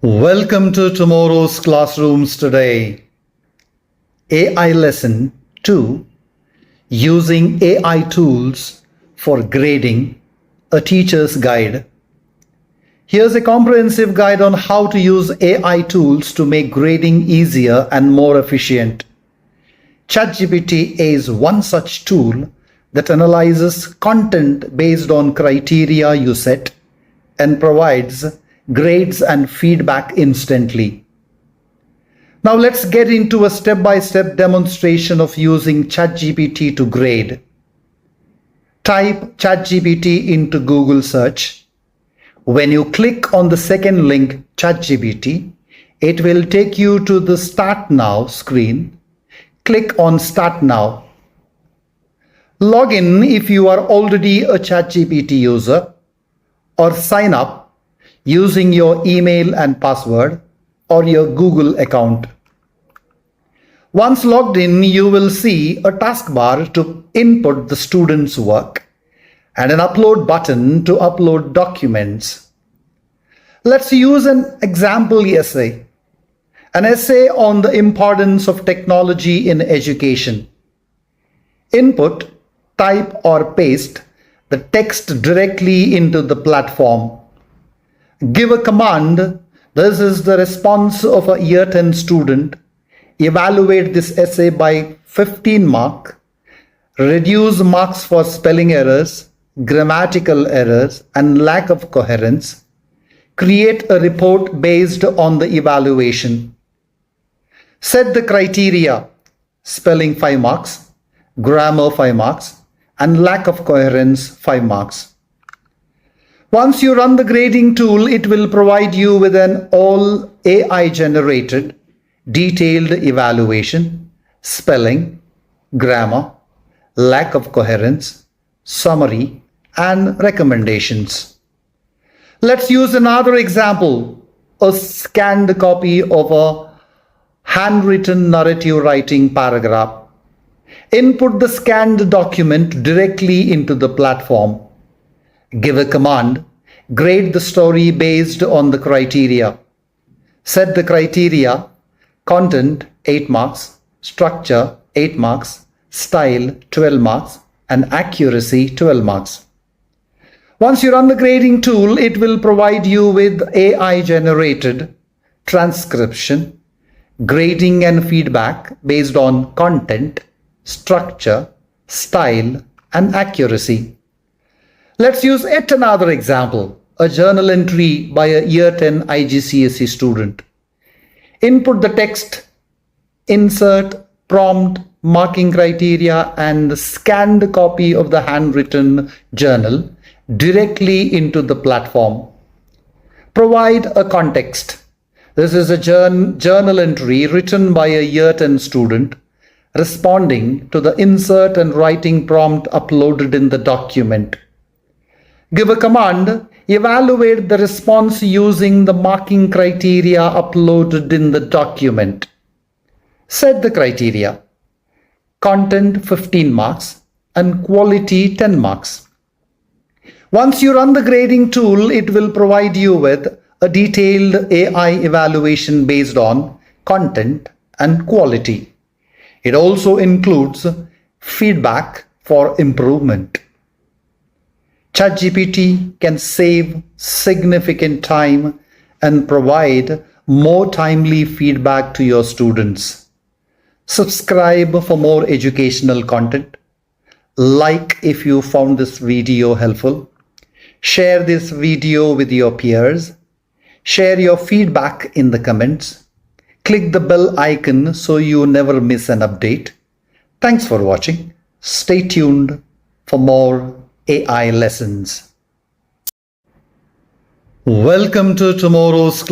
Welcome to tomorrow's classrooms today. AI lesson 2, using AI tools for grading, a teacher's guide. Here's a comprehensive guide on how to use AI tools to make grading easier and more efficient. ChatGPT is one such tool that analyzes content based on criteria you set and provides grades and feedback instantly. Now let's get into a step-by-step demonstration of using ChatGPT to grade. Type ChatGPT into Google search. When you click on the second link, ChatGPT, it will take you to the Start Now screen. Click on Start Now. Log in if you are already a ChatGPT user, or sign up using your email and password or your Google account. Once logged in, you will see a taskbar to input the student's work and an upload button to upload documents. Let's use an example essay. An essay on the importance of technology in education. Input, type or paste the text directly into the platform. Give a command. This is the response of a year 10 student. Evaluate this essay by 15 marks. Reduce marks for spelling errors, grammatical errors, and lack of coherence. Create a report based on the evaluation. Set the criteria: spelling 5 marks, grammar 5 marks, and lack of coherence 5 marks. Once you run the grading tool, it will provide you with an all AI generated detailed evaluation, spelling, grammar, lack of coherence, summary, and recommendations. Let's use another example, a scanned copy of a handwritten narrative writing paragraph. Input the scanned document directly into the platform. Give a command. Grade the story based on the criteria. Set the criteria: content 8 marks, structure 8 marks, style 12 marks, and accuracy 12 marks. Once you run the grading tool, it will provide you with AI generated transcription, grading and feedback based on content, structure, style, and accuracy. Let's use yet another example, a journal entry by a year 10 IGCSE student. Input the text, insert, prompt, marking criteria, and the scanned copy of the handwritten journal directly into the platform. Provide a context. This is a journal entry written by a year 10 student responding to the insert and writing prompt uploaded in the document. Give a command. Evaluate the response using the marking criteria uploaded in the document. Set the criteria: content 15 marks and quality 10 marks. Once you run the grading tool, it will provide you with a detailed AI evaluation based on content and quality. It also includes feedback for improvement. ChatGPT can save significant time and provide more timely feedback to your students. Subscribe for more educational content. Like if you found this video helpful. Share this video with your peers. Share your feedback in the comments. Click the bell icon so you never miss an update. Thanks for watching. Stay tuned for more AI lessons. Welcome to tomorrow's class.